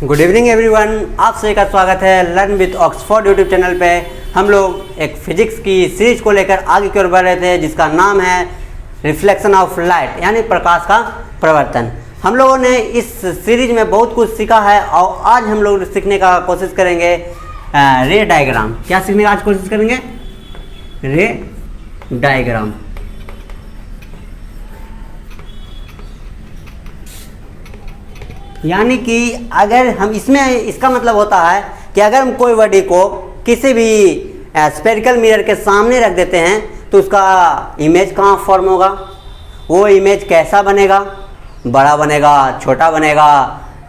Good evening everyone, आप सभी का स्वागत है learn with Oxford YouTube channel पे। हम लोग एक फिजिक्स की सीरीज को लेकर आगे की ओर बढ़ रहे थे जिसका नाम है रिफ्लेक्शन ऑफ लाइट यानी प्रकाश का प्रवर्तन। हम लोगों ने इस सीरीज में बहुत कुछ सीखा है और आज हम लोग सीखने का कोशिश करेंगे रे डायग्राम। क्या सीखने का आज कोशिश करेंगे? रे डायग्राम। यानी कि अगर हम इसमें इसका मतलब होता है कि अगर हम कोई बॉडी को किसी भी स्फेरिकल मिरर के सामने रख देते हैं तो उसका इमेज कहाँ फॉर्म होगा, वो इमेज कैसा बनेगा, बड़ा बनेगा, छोटा बनेगा,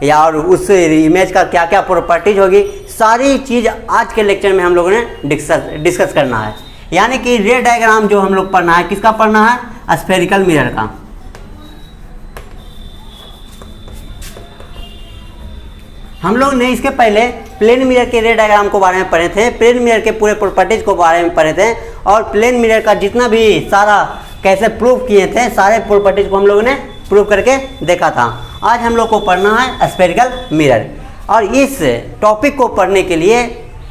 या और उस इमेज का क्या क्या प्रॉपर्टीज होगी, सारी चीज़ आज के लेक्चर में हम लोगों ने डिस्कस करना है। यानी कि रे डायग्राम जो हम लोग पढ़ना है, किसका पढ़ना है? स्फेरिकल मिरर का। हम लोग ने इसके पहले प्लेन मिरर के रे डायग्राम को बारे में पढ़े थे, प्लेन मिरर के पूरे प्रॉपर्टीज को बारे में पढ़े थे और प्लेन मिरर का जितना भी सारा कैसे प्रूव किए थे सारे प्रॉपर्टीज को हम लोगों ने प्रूव करके देखा था। आज हम लोग को पढ़ना है स्फेरिकल मिरर और इस टॉपिक को पढ़ने के लिए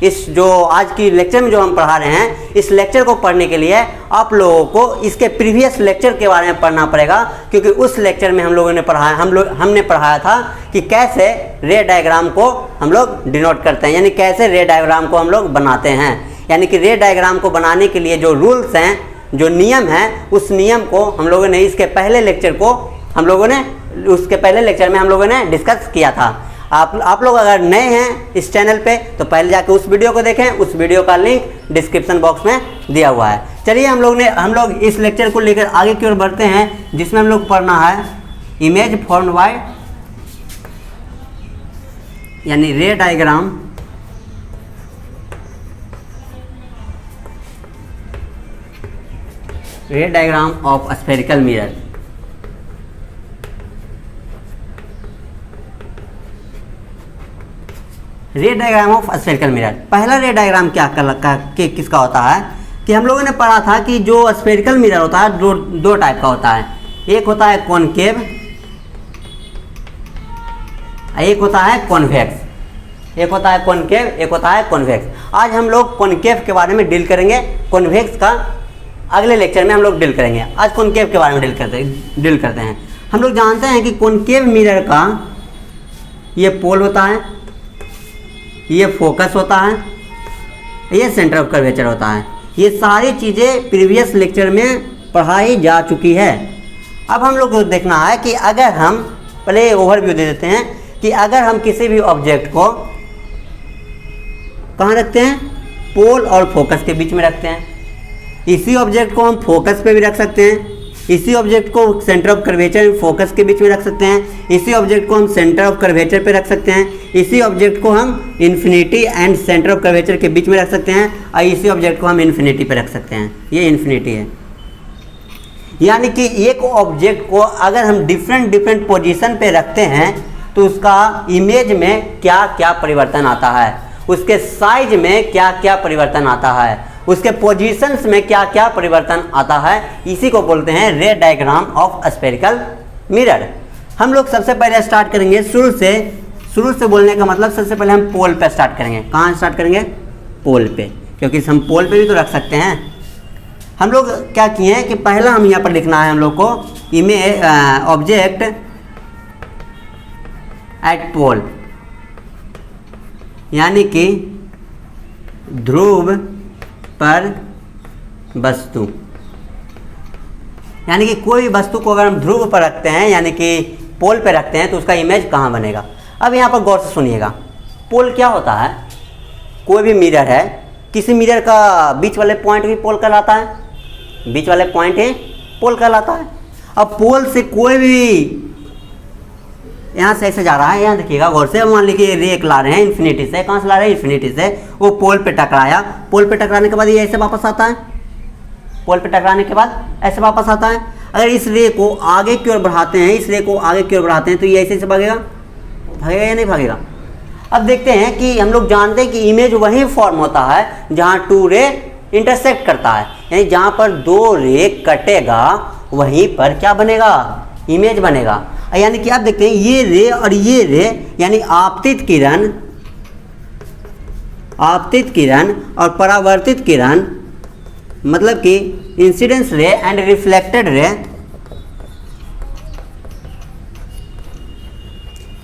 इस जो आज की लेक्चर में जो हम पढ़ा रहे हैं, इस लेक्चर को पढ़ने के लिए आप लोगों को इसके प्रीवियस लेक्चर के बारे में पढ़ना पड़ेगा, क्योंकि उस लेक्चर में हम लोगों ने पढ़ाया हमने पढ़ाया था कि कैसे रे डायग्राम को हम लोग डिनोट करते हैं, यानी कैसे रे डायग्राम को हम लोग बनाते हैं। यानी कि रे डायग्राम को बनाने के लिए जो रूल्स हैं, जो नियम हैं, उस नियम को हम लोगों ने उसके पहले लेक्चर में हम लोगों ने डिस्कस किया था। आप लोग अगर नए हैं इस चैनल पे तो पहले जाके उस वीडियो को देखें, उस वीडियो का लिंक डिस्क्रिप्शन बॉक्स में दिया हुआ है। चलिए हम लोग इस लेक्चर को लेकर आगे की ओर बढ़ते हैं जिसमें हम लोग पढ़ना है इमेज फॉर्म्ड बाय यानी रे डायग्राम ऑफ स्फेरिकल मिरर। रे डायग्राम ऑफ स्फेरिकल मिरर। पहला रे डायग्राम किसका होता है कि हम लोगों ने पढ़ा था कि जो स्फेरिकल मिरर होता है दो टाइप का होता है। एक होता है कॉनकेव, एक होता है कॉन्वेक्स। एक होता है कॉनकेव, एक होता है कॉन्वेक्स। आज हम लोग कॉनकेव के बारे में डील करेंगे, कॉन्वेक्स का अगले लेक्चर में हम लोग डील करेंगे। आज कॉनकेव के बारे में डील करते हैं। हम लोग जानते हैं कि कॉनकेव मिरर का ये पोल होता है, ये फोकस होता है, ये सेंटर ऑफ कर्वेचर होता है। ये सारी चीज़ें प्रीवियस लेक्चर में पढ़ाई जा चुकी है। अब हम लोग को देखना है कि अगर हम पहले ओवरव्यू दे देते हैं कि अगर हम किसी भी ऑब्जेक्ट को कहाँ रखते हैं, पोल और फोकस के बीच में रखते हैं। इसी ऑब्जेक्ट को हम फोकस पे भी रख सकते हैं, इसी ऑब्जेक्ट को सेंटर ऑफ कर्वेचर फोकस के बीच में रख सकते हैं, इसी ऑब्जेक्ट को हम सेंटर ऑफ कर्वेचर पे रख सकते हैं, इसी ऑब्जेक्ट को हम infinity and centre of curvature के बीच में रख सकते हैं और इसी ऑब्जेक्ट को हम इन्फिनिटी पे रख सकते हैं। ये इन्फिनिटी है। यानी कि एक ऑब्जेक्ट को अगर हम डिफरेंट पोजीशन पे रखते हैं तो उसका इमेज में क्या क्या परिवर्तन आता है, उसके साइज में क्या क्या परिवर्तन आता है, उसके पोजीशंस में क्या क्या परिवर्तन आता है, इसी को बोलते हैं रे डायग्राम ऑफ स्फेरिकल मिरर। हम लोग सबसे पहले स्टार्ट करेंगे शुरू से बोलने का मतलब सबसे पहले हम पोल पे स्टार्ट करेंगे। कहाँ स्टार्ट करेंगे? पोल पे, क्योंकि हम पोल पे भी तो रख सकते हैं। हम लोग क्या किए हैं कि पहला हम यहाँ पर लिखना है हम लोग को इमेज ऑब्जेक्ट एट पोल, यानी कि ध्रुव पर वस्तु। यानी कि कोई वस्तु को अगर हम ध्रुव पर रखते हैं यानी कि पोल पे रखते हैं तो उसका इमेज कहाँ बनेगा। अब यहाँ पर गौर से सुनिएगा, पोल क्या होता है? कोई भी मिरर है, किसी मिरर का बीच वाले पॉइंट भी पोल कहलाता है, बीच वाले पॉइंट ही पोल कहलाता है। अब पोल से कोई भी यहाँ से ऐसे जा रहा है, यहाँ देखिएगा गौर से, मान लीजिए रेक ला रहे हैं इन्फिनिटी से। कहाँ से ला रहे हैं? इन्फिनिटी से। वो पोल पे टकराया, पोल पे टकराने के बाद ये ऐसे वापस आता है, पोल पे टकराने के बाद ऐसे वापस आता है। अगर इस रे को आगे की ओर बढ़ाते हैं, इस रे को आगे की ओर बढ़ाते हैं तो ये ऐसे भागेगा या नहीं भागेगा? अब देखते हैं कि हम लोग जानते हैं कि इमेज वहीं फॉर्म होता है जहाँ टू रे इंटरसेक्ट करता है, यानी जहाँ पर दो रे कटेगा वहीं पर क्या बनेगा? इमेज बनेगा। यानी कि आप देखते हैं ये रे और ये रे, यानी आपतित किरण और परावर्तित किरण, मतलब कि इंसिडेंस रे एंड रिफ्लेक्टेड रे,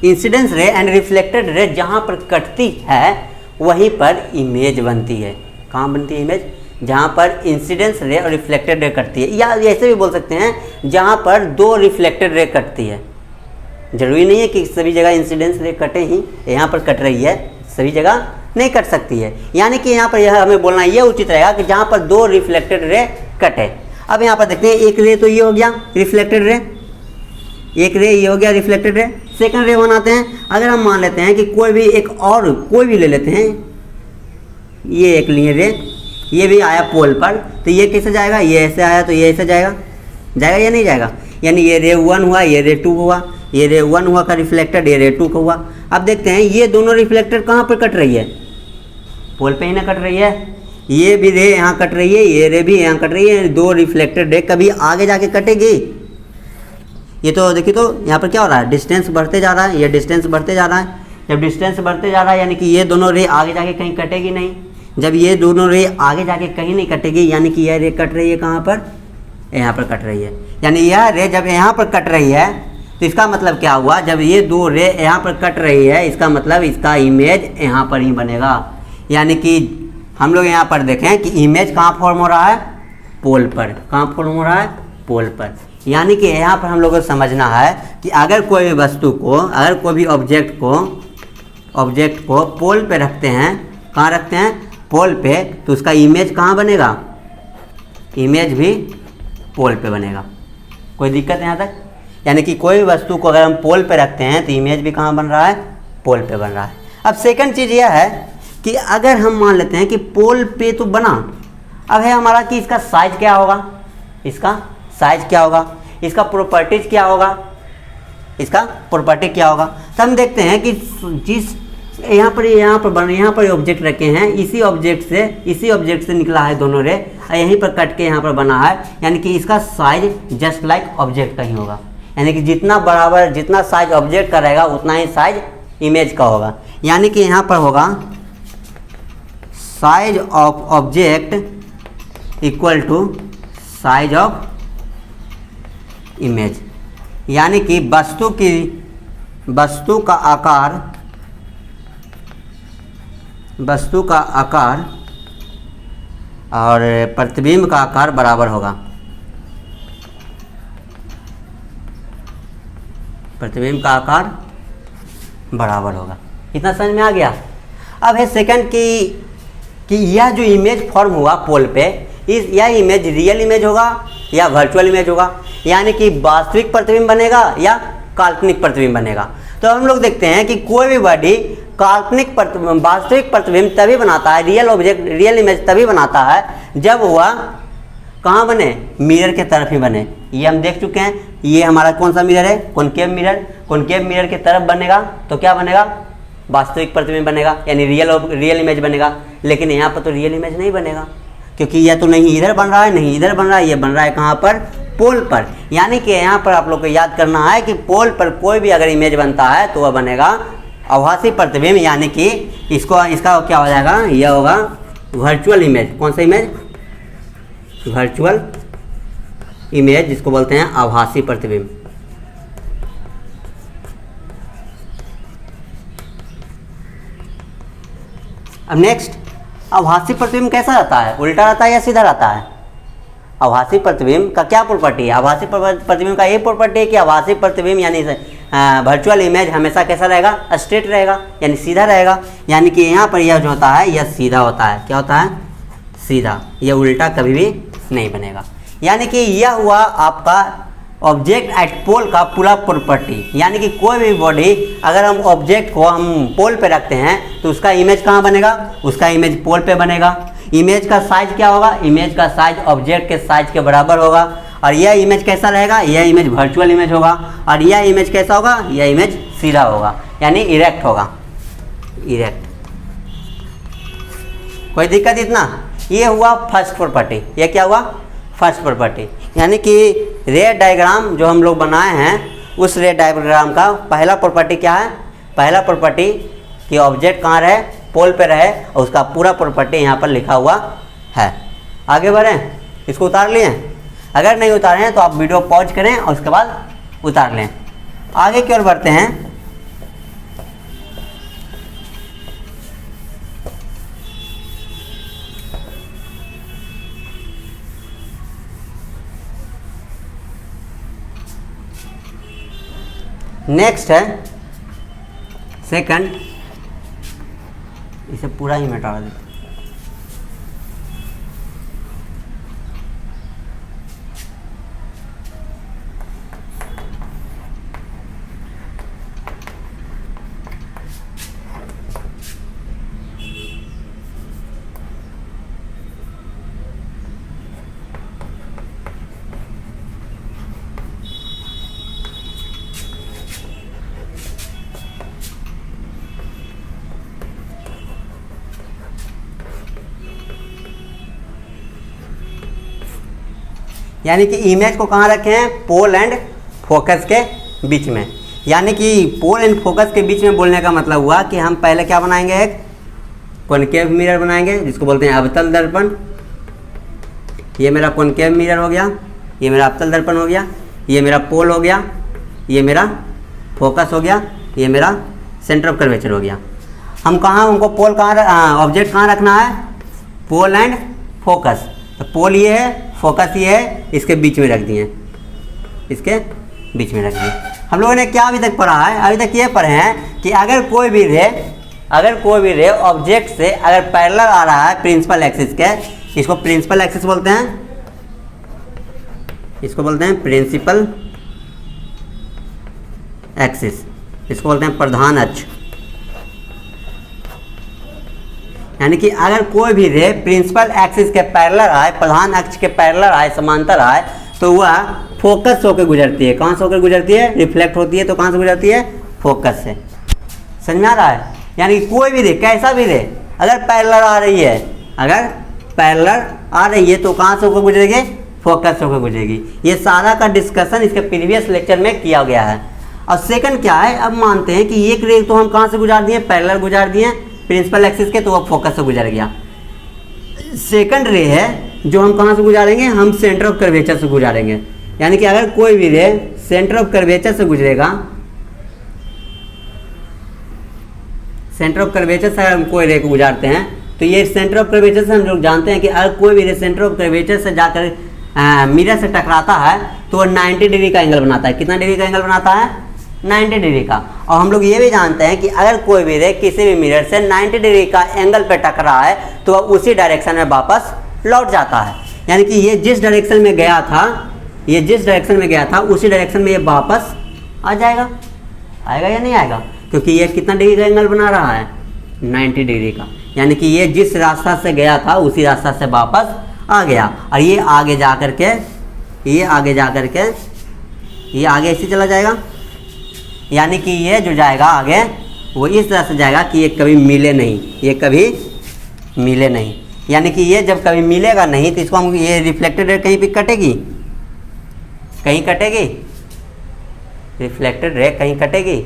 इंसिडेंस रे एंड रिफ्लेक्टेड रे जहाँ पर कटती है वहीं पर इमेज बनती है। कहाँ बनती है इमेज? जहाँ पर इंसिडेंस रे और रिफ्लेक्टेड रे कटती है, या ऐसे भी बोल सकते हैं जहाँ पर दो रिफ्लेक्टेड रे कटती है। जरूरी नहीं है कि सभी जगह इंसिडेंस रे कटे ही, यहाँ पर कट रही है, सभी जगह नहीं कट सकती है। यानी कि यहाँ पर यह हमें बोलना ये उचित रहेगा कि जहाँ पर दो रिफ्लेक्टेड रे कटे। अब यहाँ पर देखते हैं एक रे तो ये हो गया रिफ्लेक्टेड रे, एक रे ये हो गया रिफ्लेक्टेड रे। सेकंड रे बनाते हैं, अगर हम मान लेते हैं कि कोई भी एक और कोई भी ले लेते हैं, ये एक लिए रे, ये भी आया पोल पर, तो ये कैसे जाएगा? ये ऐसे आया तो ये ऐसे जाएगा, जाएगा या नहीं जाएगा? यानी ये रे 1 हुआ, ये रे 2 हुआ, ये रे 1 हुआ का रिफ्लेक्टेड, ये रे 2 का हुआ। अब देखते हैं ये दोनों रिफ्लेक्टेड कहाँ पर कट रही है? पोल पे ही ना कट रही है। ये भी रे यहाँ कट रही है, ये रे भी यहाँ कट रही है, दो रिफ्लेक्टेड रे कभी आगे जाके कटेगी? ये तो देखिए, तो यहाँ पर क्या हो रहा है? डिस्टेंस बढ़ते जा रहा है, ये डिस्टेंस बढ़ते जा रहा है। जब डिस्टेंस बढ़ते जा रहा है यानी कि ये दोनों रे आगे जाके कहीं कटेगी नहीं। जब ये दोनों रे आगे जाके कहीं नहीं कटेगी, यानी कि यह रे कट रही है कहाँ पर? यहाँ पर कट रही है। यानी यह रे जब यहाँ पर कट रही है तो इसका मतलब क्या हुआ? जब ये दो रे यहाँ पर कट रही है, इसका मतलब इसका इमेज यहाँ पर ही बनेगा। यानी कि हम लोग यहाँ पर देखें कि इमेज कहाँ फॉर्म हो रहा है? पोल पर। कहाँ फॉर्म हो रहा है? पोल पर। यानी कि यहाँ पर हम लोग को समझना है कि अगर कोई भी वस्तु को, अगर कोई भी ऑब्जेक्ट को पोल पे रखते हैं, कहाँ रखते हैं? पोल पे, तो उसका इमेज कहाँ बनेगा? इमेज भी पोल पे बनेगा। कोई दिक्कत है यहाँ तक? यानी कि कोई भी वस्तु को अगर हम पोल पे रखते हैं तो इमेज भी कहाँ बन रहा है? पोल पे बन रहा है। अब सेकंड चीज़ यह है कि अगर हम मान लेते हैं कि पोल पे तो बना, अब है हमारा कि इसका साइज क्या होगा? इसका साइज क्या होगा? इसका प्रॉपर्टीज क्या होगा? इसका प्रॉपर्टी क्या होगा? तो हम देखते हैं कि जिस यहाँ पर ऑब्जेक्ट रखे हैं, इसी ऑब्जेक्ट से निकला है दोनों रे, यहीं पर कट के यहाँ पर बना है। यानी कि इसका साइज जस्ट लाइक ऑब्जेक्ट का ही होगा। यानी कि जितना साइज ऑब्जेक्ट का रहेगा उतना ही साइज इमेज का होगा। यानी कि यहाँ पर होगा size of object equal to size of image. यानी कि वस्तु का आकार और प्रतिबिंब का आकार बराबर होगा। प्रतिबिंब का आकार बराबर होगा। इतना समझ में आ गया? अब है सेकंड कि यह जो इमेज फॉर्म हुआ पोल पे, यह इमेज रियल इमेज होगा या वर्चुअल इमेज होगा? यानी कि वास्तविक प्रतिबिंब बनेगा या काल्पनिक प्रतिबिंब बनेगा? तो हम लोग देखते हैं कि कोई भी बॉडी वास्तविक प्रतिबिंब तभी बनाता है, रियल इमेज तभी बनाता है जब वह कहाँ बने? मिरर के तरफ ही बने। ये हम देख चुके हैं। ये हमारा कौन सा मिरर है? Concave mirror. कॉनकेव मिरर के तरफ बनेगा तो क्या बनेगा? वास्तविक प्रतिबिंब बनेगा, यानी रियल इमेज बनेगा। लेकिन यहाँ पर तो रियल इमेज नहीं बनेगा, क्योंकि यह तो नहीं इधर बन रहा है, नहीं इधर बन रहा है, ये बन रहा है कहाँ पर? पोल पर। यानी कि यहाँ पर आप लोग को याद करना है कि पोल पर कोई भी अगर इमेज बनता है तो वह बनेगा आभासी प्रतिबिंब। यानी कि इसका क्या हो जाएगा? यह होगा वर्चुअल इमेज। कौन सा इमेज? वर्चुअल इमेज, जिसको बोलते हैं आभासी प्रतिबिंब। अब नेक्स्ट, आभासी प्रतिबिंब कैसा रहता है? उल्टा रहता है या सीधा रहता है? आभासी प्रतिबिंब का क्या प्रॉपर्टी है? आभासी प्रतिबिंब का ये प्रॉपर्टी है कि आभासी प्रतिबिंब यानी वर्चुअल इमेज हमेशा कैसा रहेगा? स्ट्रेट रहेगा, यानी सीधा रहेगा। यानी कि यहाँ पर यह जो होता है यह सीधा होता है। क्या होता है? सीधा। यह उल्टा कभी भी नहीं बनेगा। यानी कि यह हुआ आपका ऑब्जेक्ट एट पोल का पूरा प्रॉपर्टी। यानी कि कोई भी बॉडी अगर हम ऑब्जेक्ट को हम पोल पे रखते हैं तो उसका इमेज कहाँ बनेगा? उसका इमेज पोल पे बनेगा। इमेज का साइज क्या होगा? इमेज का साइज ऑब्जेक्ट के साइज के बराबर होगा। और यह इमेज कैसा रहेगा? यह इमेज वर्चुअल इमेज होगा। और यह इमेज कैसा होगा? यह इमेज सीधा होगा, यानी इरेक्ट होगा। इरेक्ट। कोई दिक्कत इतना? ये हुआ फर्स्ट प्रॉपर्टी। ये क्या हुआ? First property. यानी कि रे डायग्राम जो हम लोग बनाए हैं उस रे डायग्राम का पहला प्रॉपर्टी क्या है? पहला प्रॉपर्टी कि ऑब्जेक्ट कहाँ रहे? पोल पे रहे, और उसका पूरा प्रॉपर्टी यहाँ पर लिखा हुआ है। आगे बढ़ें, इसको उतार लिए? अगर नहीं उतारे हैं तो आप वीडियो पॉज करें और उसके बाद उतार लें। आगे की ओर बढ़ते हैं। नेक्स्ट है सेकंड, इसे पूरा ही मिटा देते। यानी कि इमेज को कहाँ रखे हैं? पोल एंड फोकस के बीच में। यानी कि पोल एंड फोकस के बीच में बोलने का मतलब हुआ कि हम पहले क्या बनाएंगे? एक कॉनकेव मिरर बनाएंगे जिसको बोलते हैं अवतल दर्पण। ये मेरा कॉनकेव मिरर हो गया, ये मेरा अवतल दर्पण हो गया, ये मेरा पोल हो गया, ये मेरा फोकस हो गया, ये मेरा सेंटर ऑफ कर्वेचर हो गया। हम कहाँ उनको पोल कहाँ ऑब्जेक्ट कहाँ रखना है? Pole and focus. तो पोल ये है, फोकस ये है, इसके बीच में रख दिए, इसके बीच में रख दिए। हम लोगों ने क्या अभी तक पढ़ा है? अभी तक ये पढ़े हैं कि अगर कोई भी रे ऑब्जेक्ट से अगर पैरेलल आ रहा है प्रिंसिपल एक्सिस के, इसको प्रिंसिपल एक्सिस बोलते हैं, इसको बोलते हैं प्रिंसिपल एक्सिस, इसको बोलते हैं प्रधान अक्ष। यानी कि अगर कोई भी रे प्रिंसिपल एक्सिस के पैरेलल आए, प्रधान अक्ष के पैरेलल आए, समांतर आए, तो वह फोकस होकर गुजरती है। कहाँ से होकर गुजरती है? रिफ्लेक्ट होती है, तो कहाँ से गुजरती है? फोकस से। समझ में आ रहा है? यानी कि कोई भी रे, कैसा भी रे, अगर पैरेलल आ रही है, तो कहाँ से होकर गुजरेगी? फोकस होकर गुजरेगी। ये सारा का डिस्कशन इसके प्रीवियस लेक्चर में किया गया है। और सेकंड क्या है? अब मानते हैं कि एक रे तो हम कहाँ से गुजार दिए? पैरेलल गुजार दिए प्रिंसिपल एक्सिस के, तो वह फोकस से गुजर गया। सेकंड रे है जो हम कहाँ से गुजारेंगे? हम सेंटर ऑफ कर्वेचर से गुजारेंगे। यानी कि अगर कोई भी रे सेंटर ऑफ कर्वेचर से गुजरेगा, सेंटर ऑफ कर्वेचर से हम कोई रे को गुजारते हैं, तो ये सेंटर ऑफ कर्वेचर से हम लोग जानते हैं कि अगर कोई भी रे सेंटर ऑफ कर्वेचर से जाकर मिरर से टकराता है तो वह 90 डिग्री का एंगल बनाता है। कितना डिग्री का एंगल बनाता है? 90 डिग्री का। और हम लोग ये भी जानते हैं कि अगर कोई भी रे किसी भी मिरर से 90 डिग्री का एंगल पे टकरा है तो वह उसी डायरेक्शन में वापस लौट जाता है। यानी कि ये जिस डायरेक्शन में गया था, उसी डायरेक्शन में ये वापस आ जाएगा। आएगा या नहीं आएगा? क्योंकि ये कितना डिग्री का एंगल बना रहा है? 90 डिग्री का। यानी कि ये जिस रास्ता से गया था उसी रास्ता से वापस आ गया। और ये आगे जा करके ये आगे ऐसे चला जाएगा। यानी कि ये जो जाएगा आगे वो इस तरह से जाएगा कि ये कभी मिले नहीं, यानी कि ये जब कभी मिलेगा नहीं तो इसको हम, ये रिफ्लेक्टेड रे कहीं पे कटेगी? रिफ्लेक्टेड रे कहीं कटेगी?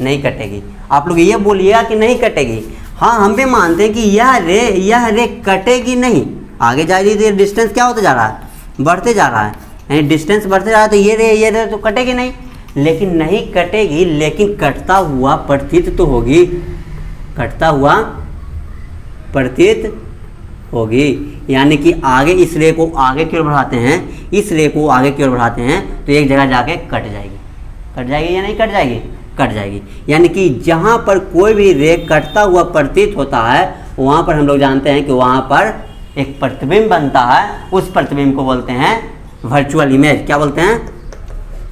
नहीं कटेगी। आप लोग ये बोलिएगा कि नहीं कटेगी। हाँ, हम भी मानते हैं कि यह रे कटेगी नहीं। आगे जा रही है तो डिस्टेंस क्या होता जा रहा है? बढ़ते जा रहा है। यानी डिस्टेंस बढ़ते जा रहा है तो ये रे तो कटेगी नहीं। लेकिन नहीं कटेगी, लेकिन कटता हुआ प्रतीत तो होगी, यानी कि आगे इस रे को आगे की ओर बढ़ाते हैं, तो एक जगह जाके कट जाएगी या नहीं कट जाएगी? कट जाएगी। यानी कि जहाँ पर कोई भी रे कटता हुआ प्रतीत होता है वहाँ पर हम लोग जानते हैं कि वहाँ पर एक प्रतिबिंब बनता है। उस प्रतिबिंब को बोलते हैं वर्चुअल इमेज। क्या बोलते हैं?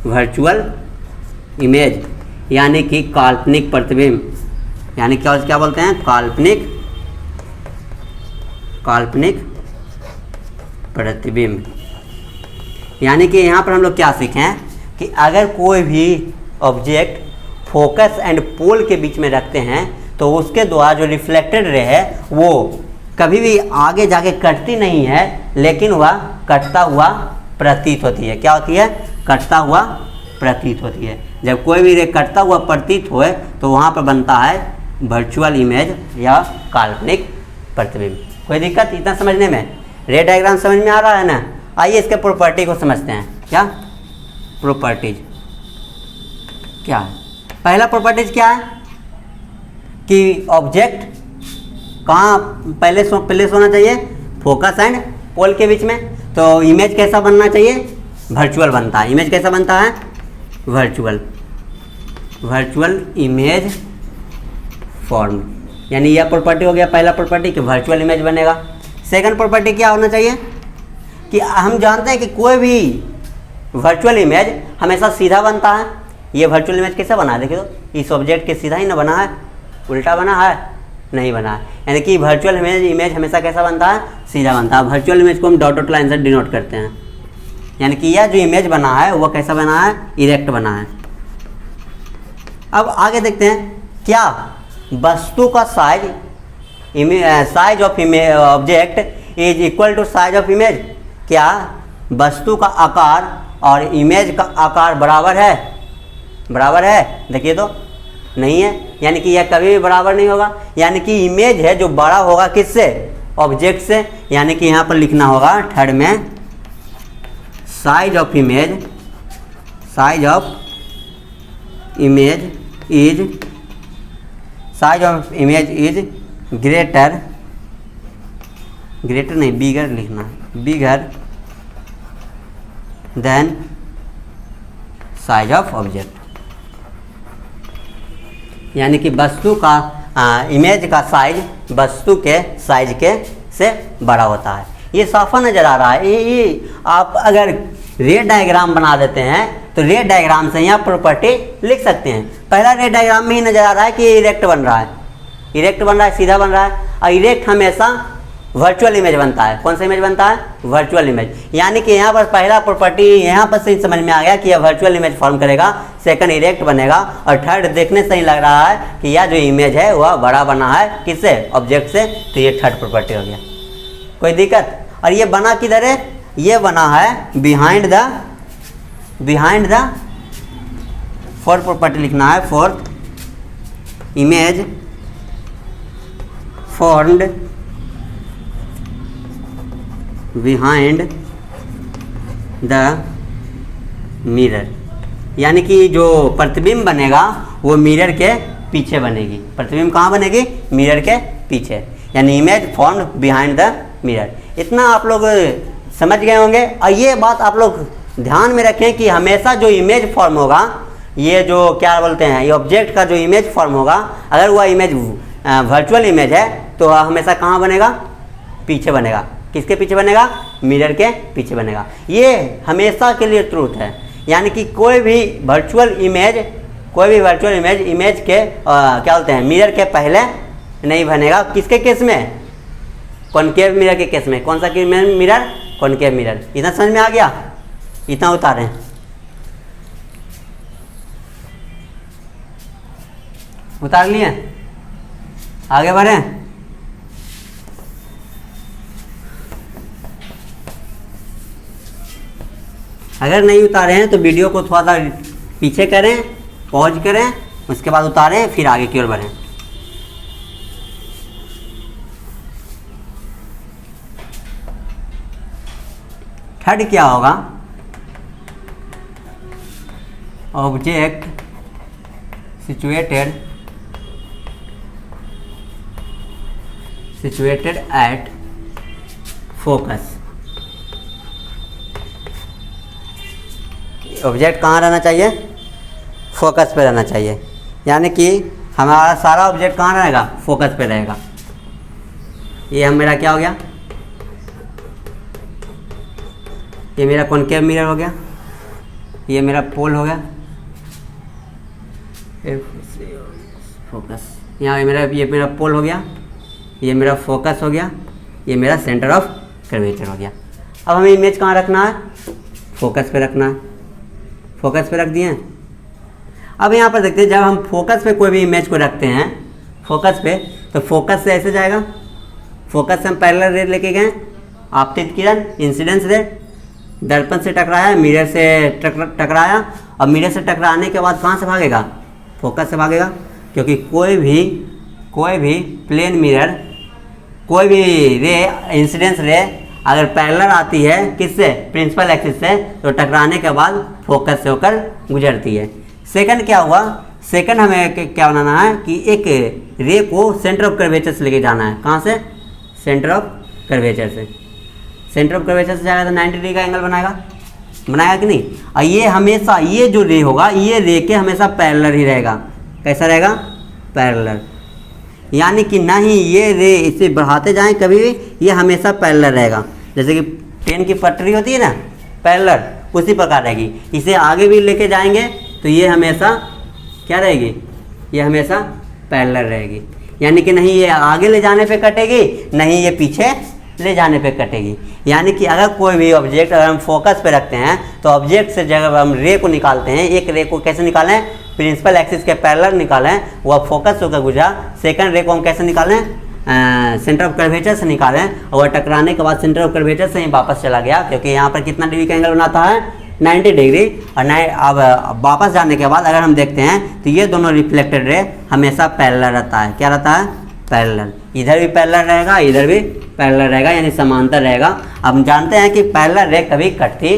वर्चुअल इमेज, यानी कि काल्पनिक प्रतिबिंब। यानी क्या बोलते हैं? काल्पनिक प्रतिबिंब। यानी कि यहाँ पर हम लोग क्या सीखें कि अगर कोई भी ऑब्जेक्ट फोकस एंड पोल के बीच में रखते हैं तो उसके द्वारा जो रिफ्लेक्टेड रे है वो कभी भी आगे जाके कटती नहीं है, लेकिन वह कटता हुआ प्रतीत होती है। क्या होती है? कटता हुआ प्रतीत होती है। जब कोई भी रे कटता हुआ प्रतीत होए तो वहाँ पर बनता है वर्चुअल इमेज या काल्पनिक प्रतिबिंब। कोई दिक्कत इतना समझने में? रे डायग्राम समझ में आ रहा है ना? आइए इसके प्रॉपर्टी को समझते हैं। क्या प्रॉपर्टीज क्या है? पहला प्रॉपर्टीज क्या है कि ऑब्जेक्ट कहाँ पहले होना चाहिए? फोकस एंड पोल के बीच में। तो इमेज कैसा बनना चाहिए? वर्चुअल बनता है। इमेज कैसा बनता है? Virtual image form. यानी यह प्रॉपर्टी हो गया पहला प्रॉपर्टी कि वर्चुअल इमेज बनेगा। सेकंड प्रॉपर्टी क्या होना चाहिए कि हम जानते हैं कि कोई भी वर्चुअल इमेज हमेशा सीधा बनता है। ये वर्चुअल इमेज कैसे बना है? देखिए तो इस ऑब्जेक्ट के सीधा ही ना बना है, उल्टा बना है? नहीं बना है। यानी कि वर्चुअल इमेज हमेशा कैसा बनता है? सीधा बनता है। वर्चुअल इमेज को हम डॉट लाइन से डिनोट करते हैं। यानी कि यह जो इमेज बना है वह कैसा बना है? इरेक्ट बना है। अब आगे देखते हैं, क्या वस्तु का size of object is equal to size of image? क्या वस्तु का आकार और इमेज का आकार बराबर है? बराबर है? देखिए तो नहीं है। यानी कि यह कभी भी बराबर नहीं होगा। यानी कि इमेज है जो बड़ा होगा किससे? ऑब्जेक्ट से। यानी कि यहाँ पर लिखना होगा थर्ड में size of image is greater नहीं, बिगर लिखना है, bigger than size of object. यानी कि वस्तु का इमेज का साइज वस्तु के साइज के से बड़ा होता है। ये साफा नज़र आ रहा है। ये आप अगर रे डायग्राम बना देते हैं तो रे डायग्राम से यहाँ प्रॉपर्टी लिख सकते हैं। पहला रे डायग्राम में ही नज़र आ रहा है कि इरेक्ट बन रहा है, सीधा बन रहा है। और इरेक्ट हमेशा वर्चुअल इमेज बनता है। कौन सा इमेज बनता है? Virtual image. यानी कि यहाँ पर पहला प्रॉपर्टी यहाँ पर से समझ में आ गया कि यह वर्चुअल इमेज फॉर्म करेगा। सेकंड इरेक्ट बनेगा। और थर्ड देखने से ही लग रहा है कि यह जो इमेज है वह बड़ा बना है किससे? ऑब्जेक्ट से। तो ये थर्ड प्रॉपर्टी हो गया। कोई दिक्कत? और ये बना किधर है? ये बना है बिहाइंड द फोर्थ प्रॉपर्टी लिखना है। Fourth, image formed behind the mirror. यानी कि जो प्रतिबिंब बनेगा वो मिरर के पीछे बनेगी। प्रतिबिंब कहाँ बनेगी? मिरर के पीछे। यानी image formed behind the mirror. इतना आप लोग समझ गए होंगे। और ये बात आप लोग ध्यान में रखें कि हमेशा जो इमेज फॉर्म होगा, ये जो क्या बोलते हैं, ये ऑब्जेक्ट का जो इमेज फॉर्म होगा, अगर वह इमेज वर्चुअल इमेज है तो हमेशा कहाँ बनेगा? पीछे बनेगा। किसके पीछे बनेगा? मिरर के पीछे बनेगा। ये हमेशा के लिए ट्रूथ है। यानी कि कोई भी वर्चुअल इमेज इमेज के क्या बोलते हैं, मिरर के पहले नहीं बनेगा। किसके केस में? कॉनकेव मिरर के केस में। कौन सा मिरर? Concave mirror. इतना समझ में आ गया? इतना उतारें। उतार लिए? आगे बढ़ें। अगर नहीं उतारे हैं तो वीडियो को थोड़ा सा पीछे करें, पॉज करें, उसके बाद उतारें, फिर आगे की ओर बढ़ें। थर्ड क्या होगा? Object situated at focus। Object कहाँ रहना चाहिए? फोकस पे रहना चाहिए। यानी कि हमारा सारा ऑब्जेक्ट कहाँ रहेगा? फोकस पे रहेगा। ये मेरा क्या हो गया? ये मेरा कॉनकेव मिरर हो गया। ये मेरा पोल हो गया। फोकस यहाँ ये मेरा पोल हो गया। ये मेरा फोकस हो गया। ये मेरा सेंटर ऑफ कर्वेचर हो गया। अब हमें इमेज कहाँ रखना है? फोकस पे रखना है। फोकस पे रख दिए। अब यहाँ पर देखते हैं, जब हम फोकस पे कोई भी इमेज को रखते हैं फोकस पे, तो फोकस से ऐसे जाएगा। फोकस से हम पैरेलल रे लेके गए, आपतित किरण, इंसिडेंस रे, दर्पण से टकराया, मिरर से टकराया अब मिरर से टकराने के बाद कहाँ से भागेगा? फोकस से भागेगा, क्योंकि कोई भी प्लेन मिरर, कोई भी रे, इंसिडेंस रे अगर पैरेलल आती है किससे? प्रिंसिपल एक्सिस से, तो टकराने के बाद फोकस से होकर गुजरती है। सेकंड क्या हुआ? सेकंड हमें क्या बनाना है कि एक रे को सेंटर ऑफ कर्वेचर से लेके जाना है। कहाँ से? सेंटर ऑफ कर्वेचर से। सेंटर ऑफ कर्वेचर से जाएगा तो 90 डिग्री का एंगल बनाएगा कि नहीं? और ये हमेशा, ये जो रे होगा, ये रे के हमेशा पैरेलल ही रहेगा। कैसा रहेगा? पैरेलल। यानी कि ना ही ये रे इसे बढ़ाते जाएं कभी भी, ये हमेशा पैरेलल रहेगा। जैसे कि ट्रेन की पटरी होती है ना, पैरेलल, उसी प्रकार रहेगी। इसे आगे भी लेके जाएंगे तो ये हमेशा क्या रहेगी? ये हमेशा पैरेलल रहेगी। यानी कि नहीं ये आगे ले जाने पे कटेगी, नहीं ये पीछे ले जाने पे कटेगी। यानी कि अगर कोई भी ऑब्जेक्ट अगर हम फोकस पे रखते हैं तो ऑब्जेक्ट से जब हम रे को निकालते हैं, एक रे को कैसे निकालें? प्रिंसिपल एक्सिस के पैरेलल निकालें, वह फोकस होकर गुजरा। सेकंड रे को हम कैसे निकालें? सेंटर ऑफ कर्वेचर से निकालें, और वह टकराने के बाद सेंटर ऑफ कर्वेचर से ही वापस चला गया, क्योंकि यहाँ पर कितना डिग्री का एंगल बनाता है? 90 डिग्री। और अब वापस जाने के बाद अगर हम देखते हैं तो ये दोनों रिफ्लेक्टेड रे हमेशा पैरेलल रहता है। क्या रहता है? पैरेलल। इधर भी पैरेलल रहेगा, इधर भी पैरेलल रहेगा, यानी समांतर रहेगा। अब हम जानते हैं कि पैरेलल रे कभी कटती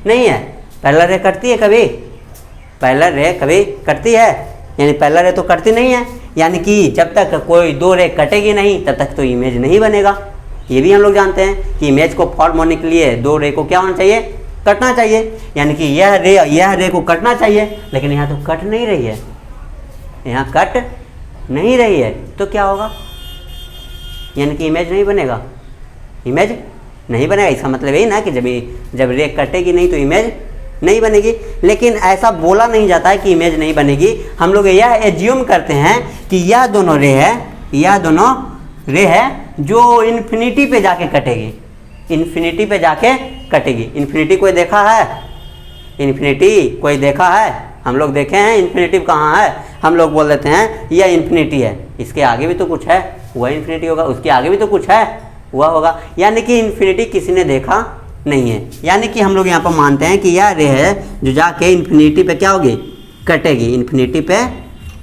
नहीं है। पैरेलल रे कटती है कभी? पैरेलल रे कभी कटती है? यानी पैरेलल रे तो कटती नहीं है। यानी कि जब तक कोई दो रे कटेगी नहीं तब तक तो इमेज नहीं बनेगा। ये भी हम लोग जानते हैं कि इमेज को फॉर्म होने के लिए दो रे को क्या होना चाहिए? कटना चाहिए। यानी कि यह रे को कटना चाहिए, लेकिन यहाँ तो कट नहीं रही है, यहाँ कट नहीं रही है, तो क्या होगा? यानी कि इमेज नहीं बनेगा। इमेज नहीं बनेगा, इसका मतलब यही ना कि जब रे कटेगी नहीं तो इमेज नहीं बनेगी। लेकिन ऐसा बोला नहीं जाता है कि इमेज नहीं बनेगी। हम लोग यह एज्यूम करते हैं कि यह दोनों रे है जो इन्फिनिटी पे जाके कटेगी। इन्फिनिटी पे जाके कटेगी। इन्फिनिटी कोई देखा है? इन्फिनिटी कोई देखा है? हम लोग देखे हैं इन्फिनिटी कहाँ है? हम लोग बोल देते हैं यह इन्फिनिटी है, इसके आगे भी तो कुछ है, वह इन्फिनिटी होगा, उसके आगे भी तो कुछ है, वह होगा। यानी कि इन्फिनिटी किसी ने देखा नहीं है। यानी कि हम लोग यहाँ पर मानते हैं कि यह रे है जो जाके इन्फिनिटी पे क्या होगी? कटेगी। इन्फिनिटी पे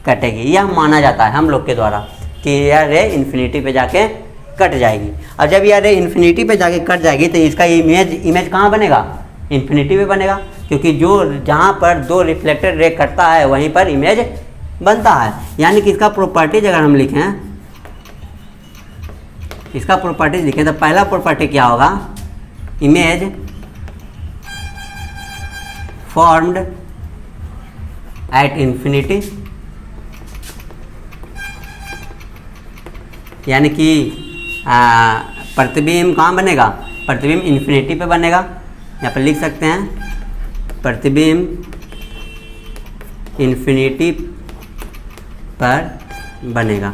कटेगी, यह माना जाता है हम लोग के द्वारा कि यह रे इन्फिनिटी पे जाके कट जाएगी। और जब यह रे इन्फिनिटी पे जाके कट जाएगी तो इसका इमेज कहाँ बनेगा? इन्फिनिटी पे बनेगा, क्योंकि जहाँ पर दो रिफ्लेक्टेड रे कटता है वहीं पर इमेज बनता है। यानी कि इसका प्रॉपर्टीज अगर हम लिखें, इसका प्रॉपर्टीज लिखें तो पहला प्रॉपर्टी क्या होगा? Image formed at infinity. यानी कि प्रतिबिंब कहाँ बनेगा? प्रतिबिंब इन्फिनिटी पे बनेगा। यहाँ पर लिख सकते हैं प्रतिबिंब इन्फिनिटी पर बनेगा।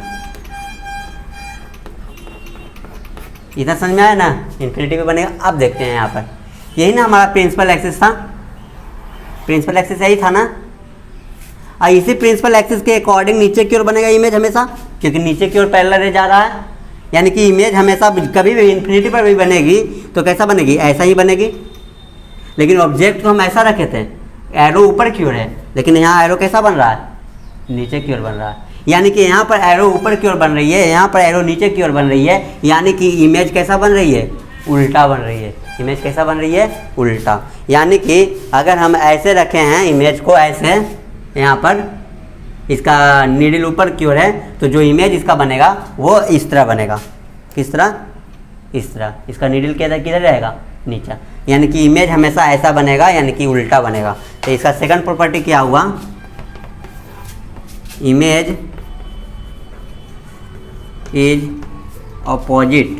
इतना समझ में आया ना? इन्फिनिटी पे बनेगा। अब देखते हैं यहाँ पर, यही ना हमारा प्रिंसिपल एक्सिस था। प्रिंसिपल एक्सिस यही था ना? और इसी प्रिंसिपल एक्सिस के अकॉर्डिंग नीचे की ओर बनेगा इमेज हमेशा, क्योंकि नीचे की ओर पैरेलल रे जा रहा है। यानी कि इमेज हमेशा कभी भी इन्फिनिटी पर भी बनेगी तो कैसा बनेगी? ऐसा ही बनेगी। लेकिन ऑब्जेक्ट को हम ऐसा रखे थे, एरो ऊपर की ओर है, लेकिन यहाँ एरो कैसा बन रहा है? नीचे की ओर बन रहा है। यानी कि यहाँ पर एरो ऊपर की ओर बन रही है, यहाँ पर एरो नीचे की ओर बन रही है। यानी कि इमेज कैसा बन रही है? उल्टा बन रही है। इमेज कैसा बन रही है? उल्टा। यानी कि अगर हम ऐसे रखे हैं इमेज को, ऐसे यहाँ पर इसका नीडल ऊपर की ओर है, तो जो इमेज इसका बनेगा वो इस तरह बनेगा। किस तरह? इस तरह। इसका नीडल किधर रहेगा? नीचे। यानी कि इमेज हमेशा ऐसा बनेगा, यानी कि उल्टा बनेगा। तो इसका सेकंड प्रॉपर्टी क्या हुआ? Image is opposite.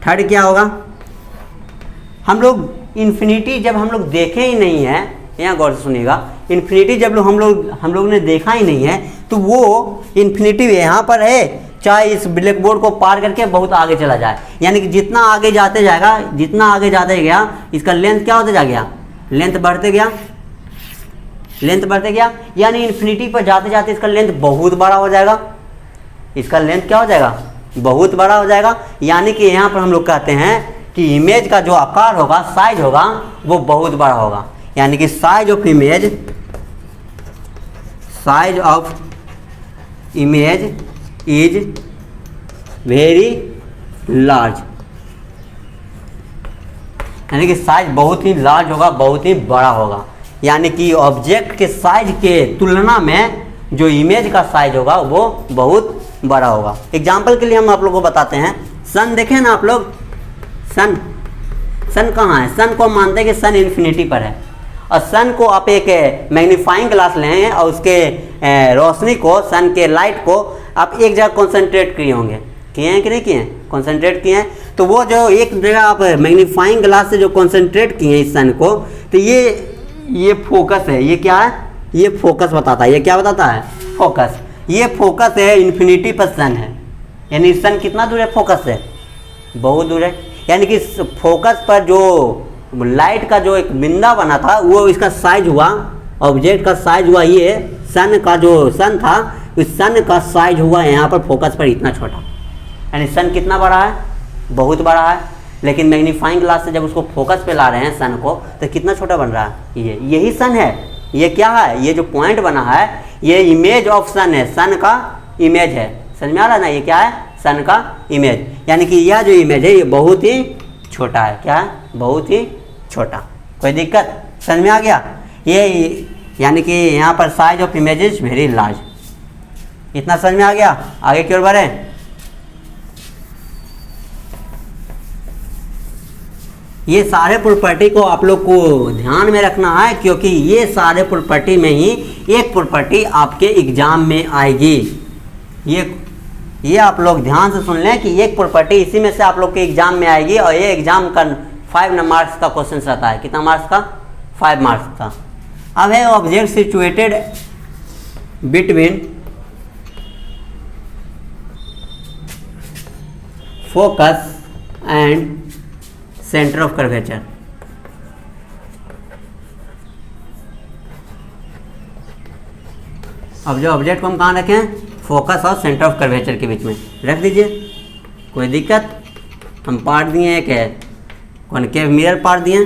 थर्ड क्या होगा? हम लोग इन्फिनिटी जब हम लोग देखे ही नहीं है, यहाँ गौर से सुनिएगा, इन्फिनिटी जब हम लोग ने देखा ही नहीं है तो वो इन्फिनिटी यहाँ पर है, चाहे इस ब्लैक बोर्ड को पार करके बहुत आगे चला जाए। यानी कि जितना आगे जाते जाएगा, जितना आगे जाते गया, इसका लेंथ क्या होता जा गया? लेंथ बढ़ते गया, लेंथ बढ़ते गया। यानी इन्फिनिटी पर जाते जाते इसका लेंथ बहुत बड़ा हो जाएगा। इसका लेंथ क्या हो जाएगा? बहुत बड़ा हो जाएगा। यानी कि यहाँ पर हम लोग कहते हैं कि इमेज का जो आकार होगा, साइज होगा, वो बहुत बड़ा होगा। यानी कि size of image is very large. यानी कि साइज बहुत ही लार्ज होगा, बहुत ही बड़ा होगा। यानी कि ऑब्जेक्ट के साइज के तुलना में जो इमेज का साइज होगा वो बहुत बड़ा होगा। एग्जाम्पल के लिए हम आप लोगों को बताते हैं, सन देखें ना आप लोग, सन कहाँ है? सन को हम मानते हैं कि सन इन्फिनिटी पर है, और सन को आप एक मैग्नीफाइंग ग्लास लें और उसके रोशनी को, सन के लाइट को आप एक जगह कॉन्सेंट्रेट किए होंगे, किए हैं कि नहीं किए हैं? कॉन्सेंट्रेट किए हैं। तो वो जो एक जगह आप मैग्नीफाइंग ग्लास से जो कॉन्सेंट्रेट किए हैं इस सन को, तो ये फोकस है। ये क्या है? ये फोकस बताता है। ये क्या बताता है? फोकस। ये फोकस है, इन्फिनिटी पर सन है। यानी सन कितना दूर है फोकस से? बहुत दूर है। यानी कि फोकस पर जो लाइट का जो एक बिंदा बना था, वो इसका साइज हुआ, ऑब्जेक्ट का साइज हुआ, ये सन का जो सन था, उस सन का साइज हुआ यहाँ पर फोकस पर इतना छोटा। यानी सन कितना बड़ा है? बहुत बड़ा है। लेकिन मैग्नीफाइंग ग्लास से जब उसको फोकस पे ला रहे हैं सन को, तो कितना छोटा बन रहा है? यही सन है। ये क्या है? ये जो पॉइंट बना है, ये इमेज ऑफ सन है, सन का इमेज है। समझ में आ रहा है ना? ये क्या है? सन का इमेज। यानी कि यह जो इमेज है ये बहुत ही छोटा है। क्या है? बहुत ही छोटा। कोई दिक्कत? समझ में आ गया? ये यानी कि यहाँ पर size of image is very large. इतना समझ में आ गया? आगे की ओर बढ़े। ये सारे प्रॉपर्टी को आप लोग को ध्यान में रखना है, क्योंकि ये सारे प्रॉपर्टी में ही एक प्रॉपर्टी आपके एग्जाम में आएगी। ये आप लोग ध्यान से सुन लें कि एक प्रॉपर्टी इसी में से आप लोग के एग्जाम में आएगी, और ये एग्जाम का 5 मार्क्स का क्वेश्चन रहता है। कितना मार्क्स का? 5 मार्क्स का। अब है object situated between focus and centre of curvature. अब जो ऑब्जेक्ट को हम कहाँ रखें? फोकस और सेंटर ऑफ कर्वेचर के बीच में रख दीजिए। कोई दिक्कत? हम पार्ट दिए एक है कॉनकेव मिरर, पार्ट दिए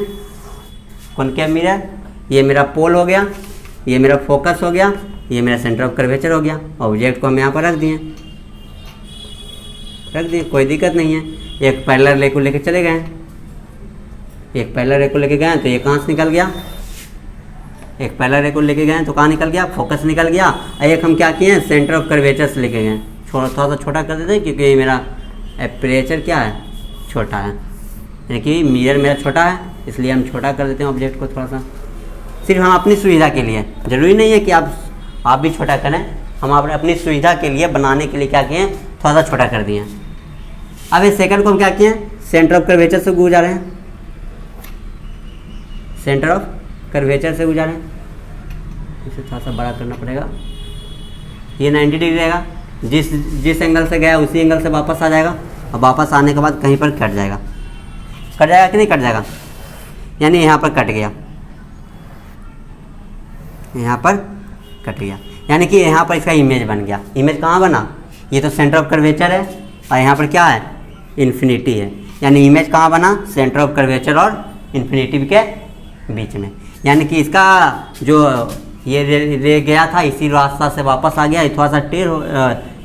कॉनकेव मिरर। ये मेरा पोल हो गया, ये मेरा फोकस हो गया, ये मेरा सेंटर ऑफ कर्वेचर हो गया। ऑब्जेक्ट को हम यहाँ पर रख दिए। कोई दिक्कत नहीं है। एक पैरेलल रे को लेके चले गए, एक पैरेलल रे को लेके गए तो ये कहाँ से निकल गया? एक पैरेलल रे को लेके गए तो कहाँ निकल गया? फोकस निकल गया। एक हम क्या किए? सेंटर ऑफ कर्वेचर से लेके गए। थोड़ा सा छोटा कर देते हैं, क्योंकि मेरा एपरेचर क्या है? छोटा है। यानी कि मिरर मेरा छोटा है, इसलिए हम छोटा कर देते हैं ऑब्जेक्ट को थोड़ा सा। सिर्फ हम अपनी सुविधा के लिए, ज़रूरी नहीं है कि आप भी छोटा करें। हम अपनी सुविधा के लिए, बनाने के लिए क्या किए? थोड़ा सा छोटा कर दिए। अब इस सेकंड को हम क्या किए? सेंटर ऑफ कर्वेचर से गुजारे हैं, सेंटर ऑफ कर्वेचर से गुजारे। इसे थोड़ा सा बड़ा करना पड़ेगा। ये 90 डिग्री रहेगा। जिस एंगल से गया उसी एंगल से वापस आ जाएगा, और वापस आने के बाद कहीं पर कट जाएगा। कट जाएगा कि नहीं कट जाएगा? यानी यहाँ पर कट गया, यहाँ पर कट गया। यानी कि यहाँ पर इसका इमेज बन गया। इमेज कहाँ बना? ये तो सेंटर ऑफ कर्वेचर है, और यहाँ पर क्या है? इन्फिनिटी है। यानी इमेज कहाँ बना? सेंटर ऑफ कर्वेचर और इन्फिनिटी के बीच में। यानी कि इसका जो ये रे गया था, इसी रास्ता से वापस आ गया। ये थोड़ा सा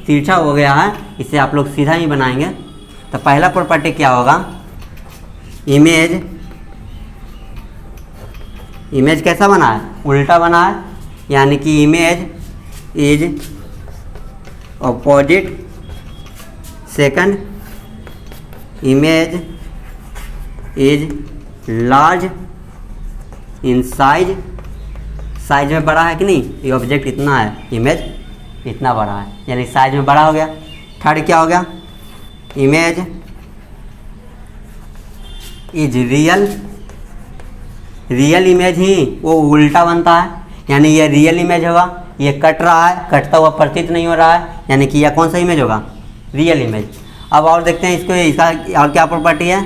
तिरछा हो गया है, इसे आप लोग सीधा ही बनाएंगे। तो पहला प्रॉपर्टी क्या होगा? इमेज कैसा बना है? उल्टा बना है। यानी कि image is opposite second, image is large in size. Size में बड़ा है कि नहीं? ये ऑब्जेक्ट इतना है, इमेज इतना बड़ा है, यानी साइज में बड़ा हो गया। थर्ड क्या हो गया? Image is real. Real image ही वो उल्टा बनता है, यानी ये रियल इमेज होगा। ये कट रहा है, कटता हुआ प्रतीत नहीं हो रहा है, यानी कि यह कौन सा इमेज होगा? Real image. अब और देखते हैं इसको, इसका और क्या प्रॉपर्टी है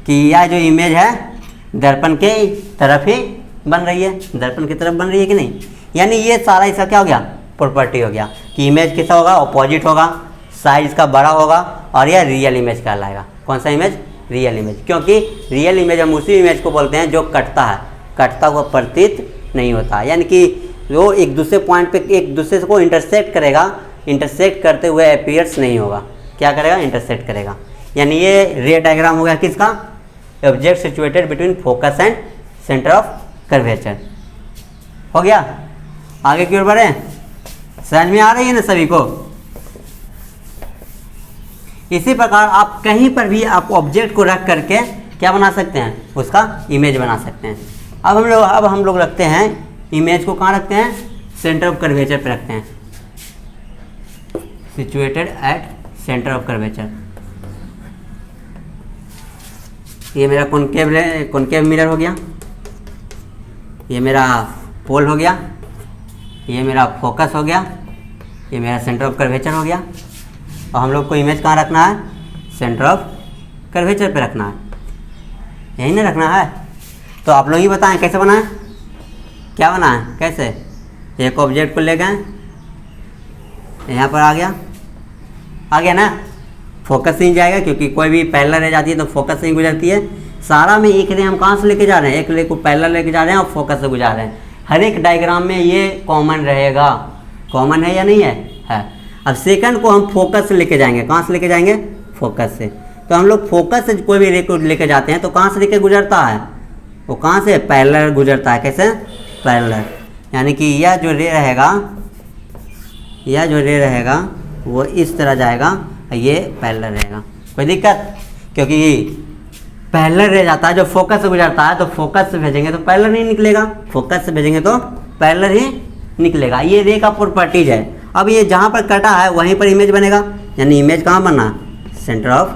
कि यह जो इमेज है दर्पण के तरफ ही बन रही है, दर्पण की तरफ बन रही है कि नहीं? यानी ये सारा इसका क्या हो गया? प्रॉपर्टी हो गया कि इमेज कैसा होगा? ऑपोजिट होगा, साइज इसका बड़ा होगा, और यह रियल इमेज कहलाएगा। कौन सा इमेज? रियल इमेज, क्योंकि रियल इमेज हम उसी इमेज को बोलते हैं जो कटता है, कटता हुआ प्रतीत नहीं होता, यानी कि वो एक दूसरे पॉइंट पे एक दूसरे को इंटरसेक्ट करेगा, इंटरसेक्ट करते हुए अपीयर्स नहीं होगा। क्या करेगा? इंटरसेक्ट करेगा। यानी ये रे डायग्राम हो गया किसका? Object situated between focus and centre of curvature. हो गया? आगे की ओर बढ़े। समझ में आ रही है ना सभी को? इसी प्रकार आप कहीं पर भी आप ऑब्जेक्ट को रख करके क्या बना सकते हैं? उसका इमेज बना सकते हैं। अब हम लोग रखते हैं इमेज को, कहाँ रखते हैं? सेंटर ऑफ कर्वेचर पे रखते हैं, situated at centre of curvature. ये मेरा कॉनकेव मिरर हो गया, ये मेरा पोल हो गया, ये मेरा फोकस हो गया, ये मेरा सेंटर ऑफ कर्वेचर हो गया। और हम लोग को इमेज कहाँ रखना है? सेंटर ऑफ कर्वेचर पे रखना है, यही ना रखना है। तो आप लोग ही बताएं कैसे बनाएं, क्या बनाएं, कैसे? एक ऑब्जेक्ट को ले गए, यहाँ पर आ गया ना, फोकस नहीं जाएगा क्योंकि कोई भी पैरेलल रह जाती है तो फोकस नहीं गुजरती है। सारा में एक रे हम कहाँ से लेके जा रहे हैं? एक रे को पैरेलल लेके जा रहे हैं और फोकस से गुजार रहे हैं। हर एक डायग्राम में ये कॉमन रहेगा। कॉमन है या नहीं है? है। अब सेकंड को हम फोकस से लेके जाएंगे। कहाँ से लेके जाएंगे? फोकस से। तो हम लोग फोकस से कोई भी रे को लेके जाते हैं तो कहाँ से लेके गुजरता है? वो कहाँ से? पैरेलल गुजरता है। कैसे? पैरेलल। यानी कि यह जो रे रहेगा वो इस तरह जाएगा, ये पैरेलल रहेगा। कोई दिक्कत? क्योंकि पैरेलल रह जाता है, जो फोकस से गुजरता है तो फोकस से भेजेंगे तो पैरेलल नहीं निकलेगा, फोकस से भेजेंगे तो पैरेलल ही निकलेगा। ये रे का प्रॉपर्टीज है। अब ये जहाँ पर कटा है वहीं पर इमेज बनेगा, यानी इमेज कहाँ बना? सेंटर ऑफ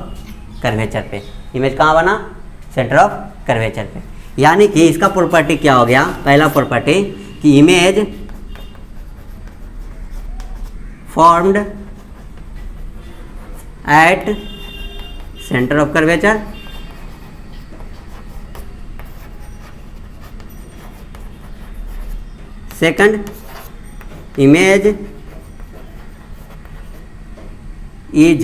कर्वेचर पे। इमेज कहाँ बना? सेंटर ऑफ कर्वेचर पे। यानी कि इसका प्रॉपर्टी क्या हो गया? पहला प्रॉपर्टी कि image formed at centre of curvature second, image is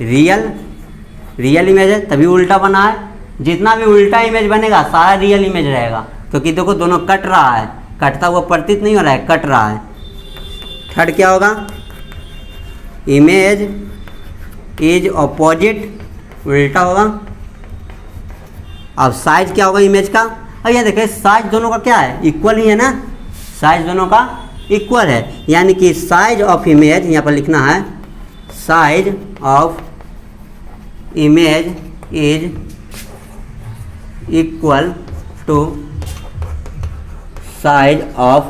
real image है, तभी उल्टा बना है। जितना भी उल्टा इमेज बनेगा सारा रियल इमेज रहेगा, क्योंकि देखो दोनों कट रहा है, कटता हुआ प्रतीत नहीं हो रहा है, कट रहा है। थर्ड क्या होगा? इमेज इज ऑपोजिट, उल्टा होगा। अब साइज क्या होगा इमेज का? अब ये देखिए साइज दोनों का क्या है? इक्वल ही है ना, साइज दोनों का इक्वल है। यानी कि साइज ऑफ इमेज, यहाँ पर लिखना है size of image is equal to size of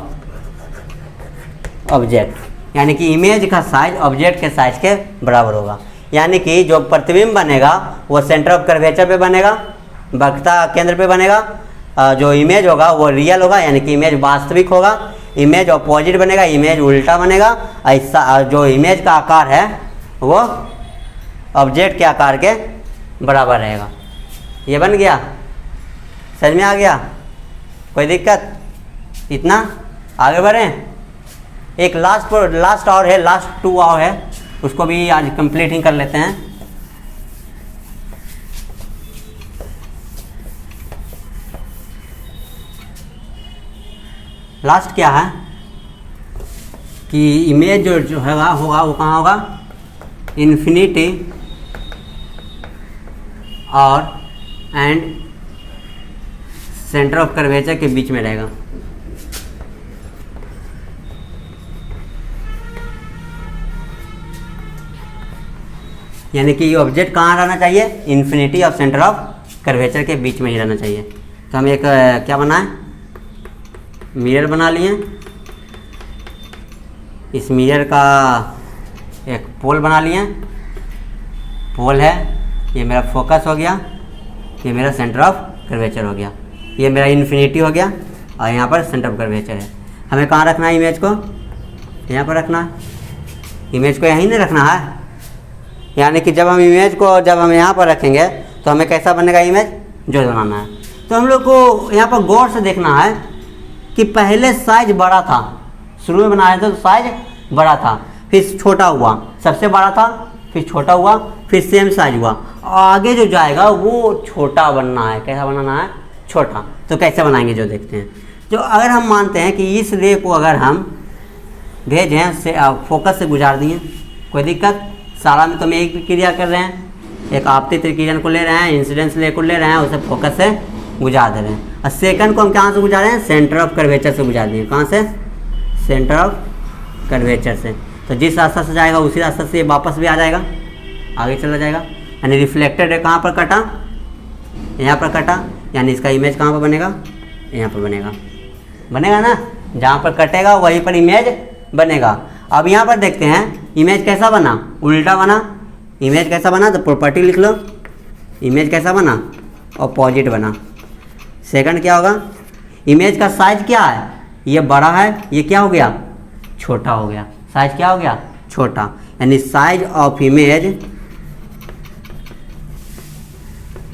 object. यानी कि इमेज का साइज ऑब्जेक्ट के साइज के बराबर होगा। यानी कि जो प्रतिबिंब बनेगा वो सेंटर ऑफ कर्वेचर पे बनेगा, वक्रता केंद्र पे बनेगा। जो इमेज होगा वो रियल होगा, यानी कि इमेज वास्तविक होगा। इमेज ऑपोजिट बनेगा, इमेज उल्टा बनेगा। ऐसा जो इमेज का आकार है वो ऑब्जेक्ट के आकार के बराबर रहेगा। ये बन गया, समझ में आ गया? कोई दिक्कत? इतना आगे बढ़ें। एक लास्ट और है, लास्ट 2 और है, उसको भी आज कंप्लीट ही कर लेते हैं। लास्ट क्या है कि इमेज जो होगा वो कहाँ होगा? इन्फिनिटी और एंड सेंटर ऑफ कर्वेचर के बीच में रहेगा। यानी कि ये ऑब्जेक्ट कहाँ रहना चाहिए? इन्फिनिटी और सेंटर ऑफ कर्वेचर के बीच में ही रहना चाहिए। तो हम एक क्या बनाएं? मिरर बना लिए। इस मिरर का एक पोल बना लिए। पोल है, ये मेरा फोकस हो गया, ये मेरा सेंटर ऑफ कर्वेचर हो गया, ये मेरा इन्फिनिटी हो गया और यहाँ पर सेंटर ऑफ कर्वेचर है। हमें कहाँ रखना है इमेज को? यहाँ पर रखना है। इमेज को यहीं नहीं रखना है, यानी कि जब हम यहाँ पर रखेंगे तो हमें कैसा बनेगा इमेज? जो बनाना है। तो हम लोग को यहाँ पर गौर से देखना है कि पहले साइज बड़ा था, शुरू में बनाया था तो साइज बड़ा था, फिर छोटा हुआ, सबसे बड़ा था, फिर छोटा हुआ, फिर सेम साइज हुआ, आगे जो जाएगा वो छोटा बनना है। कैसा बनाना है? छोटा। तो कैसे बनाएंगे जो देखते हैं। जो अगर हम मानते हैं कि इस रे को अगर हम भेजें से फोकस से गुजार दिए, कोई दिक्कत? सारा में तो हम एक क्रिया कर रहे हैं, एक आपतित विकिरण को ले रहे हैं, इंसिडेंस रे को ले रहे हैं, उसे फोकस से गुजार दे रहे हैं। और सेकंड को हम कहाँ से गुजार रहे हैं? सेंटर ऑफ कर्वेचर से गुजार दिए। कहाँ से? सेंटर ऑफ कर्वेचर से। तो जिस रास्ता से जाएगा उसी रास्ते से वापस भी आ जाएगा, आगे चला जाएगा। यानी रिफ्लेक्टेड रे कहाँ पर कटा? यहाँ पर कटा। यानी इसका इमेज कहाँ पर बनेगा? यहाँ पर बनेगा। बनेगा ना? जहाँ पर कटेगा वहीं पर इमेज बनेगा। अब यहाँ पर देखते हैं इमेज कैसा बना? उल्टा बना। इमेज कैसा बना? तो प्रॉपर्टी लिख लो। इमेज कैसा बना? अपोजिट बना। सेकंड क्या होगा? इमेज का साइज क्या है? ये बड़ा है, ये क्या हो गया? छोटा हो गया। साइज क्या हो गया? छोटा। यानी size of image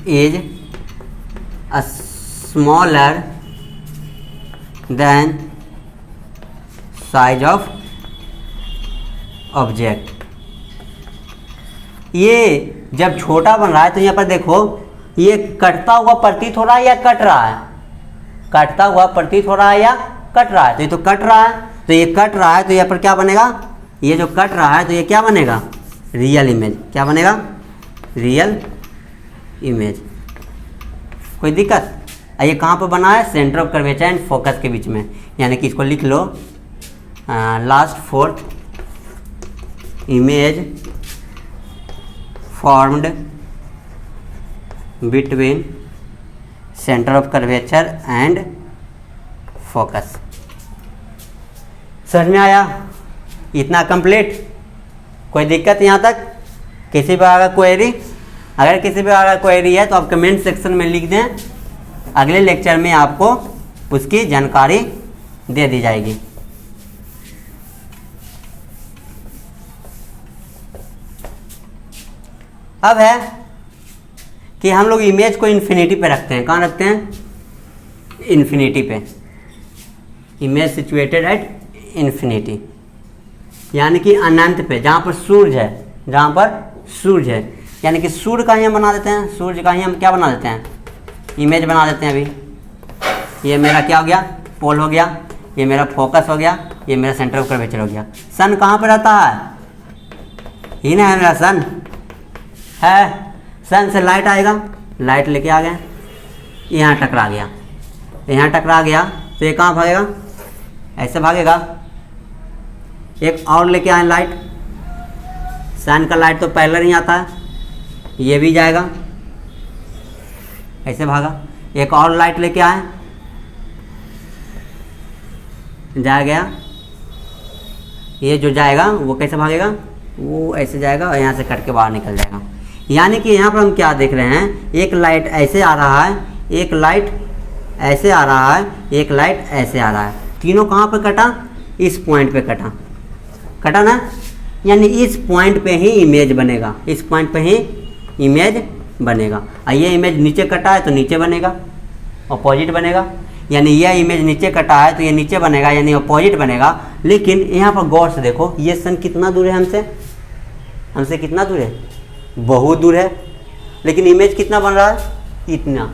is smaller than size of object. ये जब छोटा बन रहा है तो यहाँ पर देखो ये कटता हुआ प्रतीत हो रहा है या कट रहा है? कटता हुआ प्रतीत हो रहा है या कट रहा है? तो ये तो कट रहा है। तो ये कट रहा है तो यहाँ पर क्या बनेगा? ये जो कट रहा है तो ये क्या बनेगा? Real image. क्या बनेगा? Real image. कोई दिक्कत? ये कहाँ पर बना है? Centre of curvature and focus के बीच में। यानी कि इसको लिख लो, last fourth image formed between centre of curvature and focus. समझ में आया? इतना कंप्लीट? कोई दिक्कत यहाँ तक? किसी पर अगर क्वेरी, अगर किसी पर अगर क्वेरी है तो आप कमेंट सेक्शन में लिख दें, अगले लेक्चर में आपको उसकी जानकारी दे दी जाएगी। अब है कि हम लोग इमेज को इन्फिनिटी पे रखते हैं। कहाँ रखते हैं? इन्फिनिटी पे। इमेज सिचुएटेड एट इन्फिनिटी, यानी कि अनंत पे, जहाँ पर सूर्य है, जहाँ पर सूर्य है। यानी कि सूर्य का ही हम बना देते हैं, सूर्य का ही हम क्या बना देते हैं? इमेज बना देते हैं। अभी ये मेरा क्या हो गया? पोल हो गया। ये मेरा फोकस हो गया। ये मेरा सेंटर ऑफ कर्वेचर हो गया। सन कहाँ पर रहता है? ही ना है मेरा सन है। सन से लाइट आएगा, लाइट लेके आ गए, यहाँ टकरा गया, यहाँ टकरा गया तो ये कहाँ भागेगा? ऐसे भागेगा। एक और लेके आए लाइट, सन का लाइट तो पैरेलल ही आता है, ये भी जाएगा, ऐसे भागा। एक और लाइट लेके आए, जा गया, ये जो जाएगा वो कैसे भागेगा? वो ऐसे जाएगा और यहाँ से कट के बाहर निकल जाएगा। यानी कि यहाँ पर हम क्या देख रहे हैं? एक लाइट ऐसे आ रहा है, एक लाइट ऐसे आ रहा है, एक लाइट ऐसे आ रहा है। तीनों कहाँ पर कटा? इस पॉइंट पे कटा, कटा ना? यानी इस पॉइंट पे ही इमेज बनेगा, इस पॉइंट पे ही इमेज बनेगा। और ये इमेज नीचे कटा है तो नीचे बनेगा, अपोजिट बनेगा। यानी यह इमेज नीचे कटा है तो ये नीचे बनेगा, यानी अपोजिट बनेगा। लेकिन यहाँ पर गौर से देखो, ये सन कितना दूर है हमसे? हमसे कितना दूर है? बहुत दूर है। लेकिन इमेज कितना बन रहा है? इतना।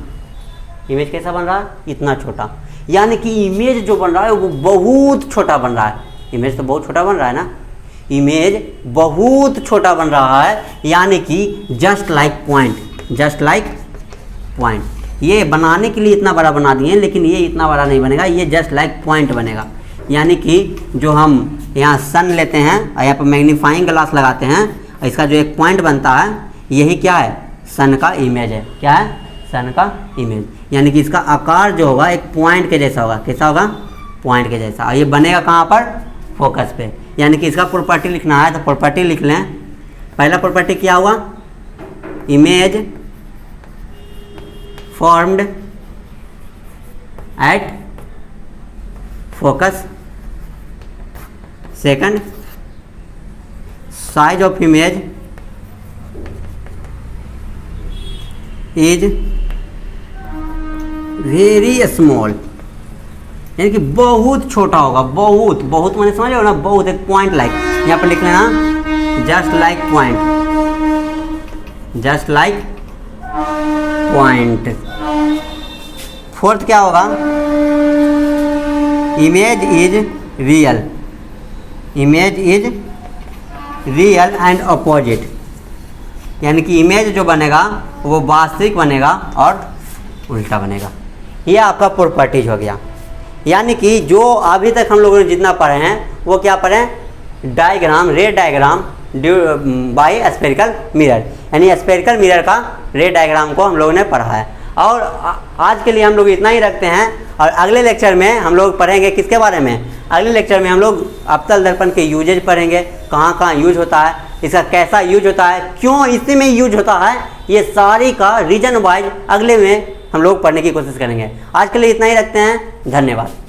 इमेज कैसा बन रहा है? इतना छोटा। यानी कि इमेज जो बन रहा है वो बहुत छोटा बन रहा है। इमेज तो बहुत छोटा बन रहा है ना? इमेज बहुत छोटा बन रहा है, यानी कि just like point, just like point. ये बनाने के लिए इतना बड़ा बना दिए, लेकिन ये इतना बड़ा नहीं बनेगा, ये जस्ट लाइक पॉइंट बनेगा। यानी कि जो हम यहाँ सन लेते हैं और यहाँ पर मैग्नीफाइंग ग्लास लगाते हैं, इसका जो एक पॉइंट बनता है, यही क्या है? सन का इमेज है। क्या है? सन का इमेज। यानी कि इसका आकार जो होगा एक पॉइंट के जैसा होगा। कैसा होगा? पॉइंट के जैसा। और ये बनेगा कहाँ पर? फोकस पे। यानी कि इसका प्रॉपर्टी लिखना है तो प्रॉपर्टी लिख लें। पहला प्रॉपर्टी क्या हुआ? Image formed at focus. Second, size of image is very small, यानी कि बहुत छोटा होगा। बहुत बहुत मैंने समझ लो ना, बहुत एक पॉइंट लाइक, यहाँ पर लिख लेना just like point, just like point. Fourth क्या होगा, image is real, image is real and opposite, यानी कि इमेज जो बनेगा वो वास्तविक बनेगा और उल्टा बनेगा। ये आपका प्रॉपर्टीज हो गया। यानी कि जो अभी तक हम लोगों ने जितना पढ़े हैं वो क्या पढ़े, diagram, ray diagram by spherical mirror, यानी स्फेरिकल मिरर का रे डायग्राम को हम लोगों ने पढ़ा है। और आज के लिए हम लोग इतना ही रखते हैं, और अगले लेक्चर में हम लोग पढ़ेंगे किसके बारे में, अगले लेक्चर में हम लोग अवतल दर्पण के यूजेज पढ़ेंगे, कहाँ कहाँ यूज होता है, इसका कैसा यूज होता है, क्यों इसी में यूज होता है, ये सारी का रीजन वाइज अगले में हम लोग पढ़ने की कोशिश करेंगे। आज के लिए इतना ही रखते हैं, धन्यवाद।